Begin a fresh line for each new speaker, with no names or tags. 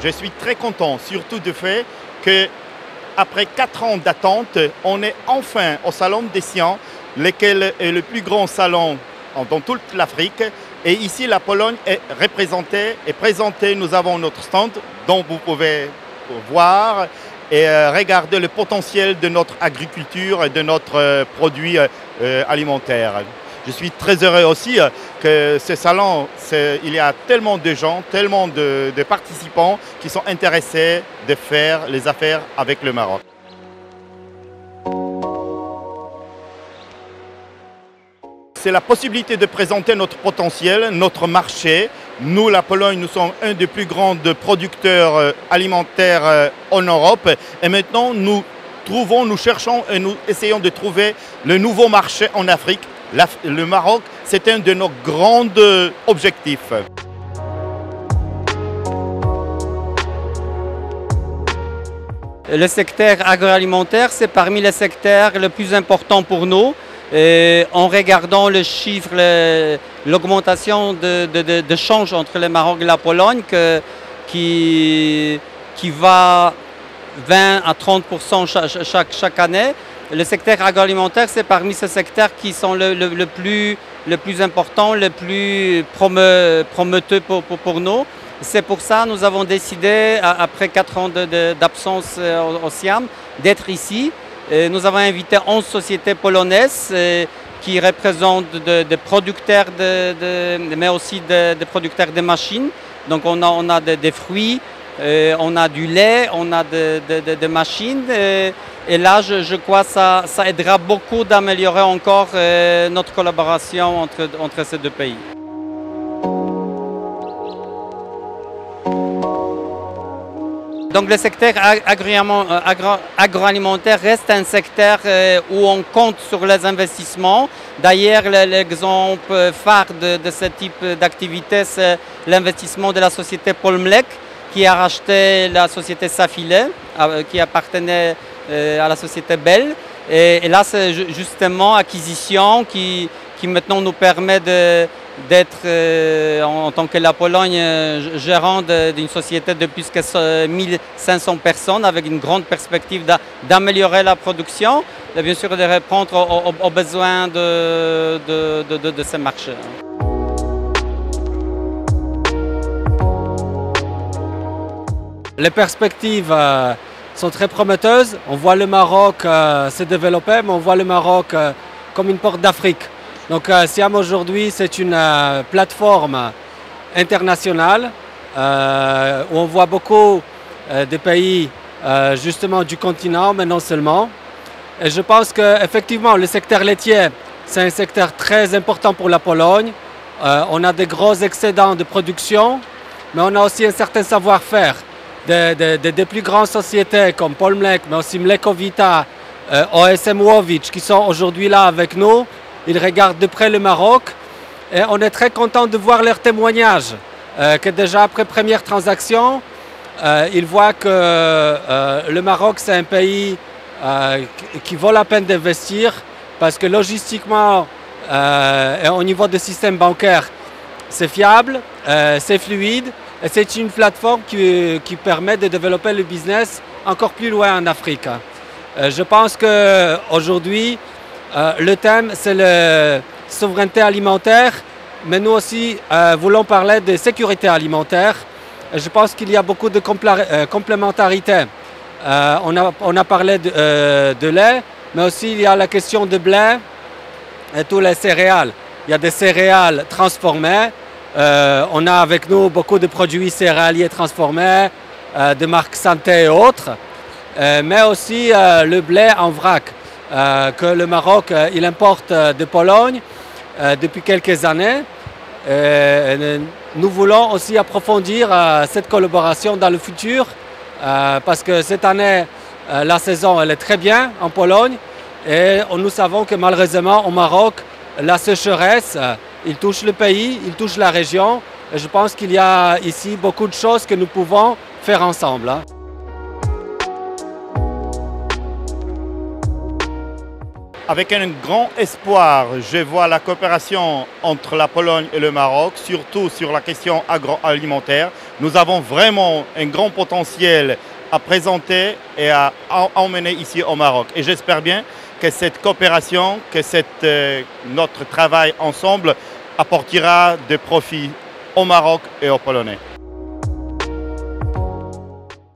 Je suis très content, surtout du fait qu'après 4 ans d'attente, on est enfin au Salon des Sciences, lequel est le plus grand salon dans toute l'Afrique. Et ici, la Pologne est représentée et présentée. Nous avons notre stand dont vous pouvez voir et regarder le potentiel de notre agriculture et de notre produit alimentaire. Je suis très heureux aussi que ce salon, il y a tellement de gens, tellement de participants qui sont intéressés de faire les affaires avec le Maroc. C'est la possibilité de présenter notre potentiel, notre marché. Nous, la Pologne, nous sommes un des plus grands producteurs alimentaires en Europe. Et maintenant, nous cherchons et nous essayons de trouver le nouveau marché en Afrique. Le Maroc, c'est un de nos grands objectifs.
Le secteur agroalimentaire, c'est parmi les secteurs les plus importants pour nous. En regardant le chiffre, l'augmentation de change entre le Maroc et la Pologne qui va 20 à 30% chaque année, le secteur agroalimentaire, c'est parmi ces secteurs qui sont le plus important, le plus prometteur pour nous. C'est pour ça que nous avons décidé, après 4 ans d'absence au Siam, d'être ici. Nous avons invité 11 sociétés polonaises qui représentent des producteurs, mais aussi des producteurs de machines. Donc on a des fruits, on a du lait, on a des machines. Et là, je crois que ça aidera beaucoup d'améliorer encore notre collaboration entre ces deux pays. Donc le secteur agroalimentaire reste un secteur où on compte sur les investissements. D'ailleurs, l'exemple phare de ce type d'activité, c'est l'investissement de la société Polmlek qui a racheté la société Safile, qui appartenait à la société Bell. Et là, c'est justement acquisition qui maintenant nous permet d'être, en tant que la Pologne, gérant d'une société de plus que 1500 personnes avec une grande perspective d'améliorer la production et bien sûr de répondre aux besoins de ces marchés.
Les perspectives sont très prometteuses. On voit le Maroc se développer, mais on voit le Maroc comme une porte d'Afrique. Donc Siam aujourd'hui, c'est une plateforme internationale où on voit beaucoup de pays justement du continent, mais non seulement. Et je pense qu'effectivement, le secteur laitier, c'est un secteur très important pour la Pologne. On a des gros excédents de production, mais on a aussi un certain savoir-faire des plus grandes sociétés comme Polmlek, mais aussi Mlekowita, OSM Łowicz, qui sont aujourd'hui là avec nous. Ils regardent de près le Maroc et on est très content de voir leurs témoignages. Que déjà après première transaction, ils voient que le Maroc c'est un pays qui vaut la peine d'investir parce que logistiquement et au niveau du système bancaire, c'est fiable, c'est fluide et c'est une plateforme qui permet de développer le business encore plus loin en Afrique. Je pense qu'aujourd'hui, le thème, c'est la souveraineté alimentaire, mais nous aussi voulons parler de sécurité alimentaire. Je pense qu'il y a beaucoup de complémentarité. On a parlé de lait, mais aussi il y a la question de blé et tous les céréales. Il y a des céréales transformées. On a avec nous beaucoup de produits céréaliers transformés, de marques santé et autres, mais aussi le blé en vrac. Que le Maroc il importe de Pologne depuis quelques années. Nous voulons aussi approfondir cette collaboration dans le futur parce que cette année, la saison elle est très bien en Pologne et nous savons que malheureusement au Maroc, la sécheresse, il touche le pays, il touche la région et je pense qu'il y a ici beaucoup de choses que nous pouvons faire ensemble.
Avec un grand espoir, je vois la coopération entre la Pologne et le Maroc, surtout sur la question agroalimentaire. Nous avons vraiment un grand potentiel à présenter et à emmener ici au Maroc. Et j'espère bien que cette coopération, que notre travail ensemble apportera des profits au Maroc et aux Polonais.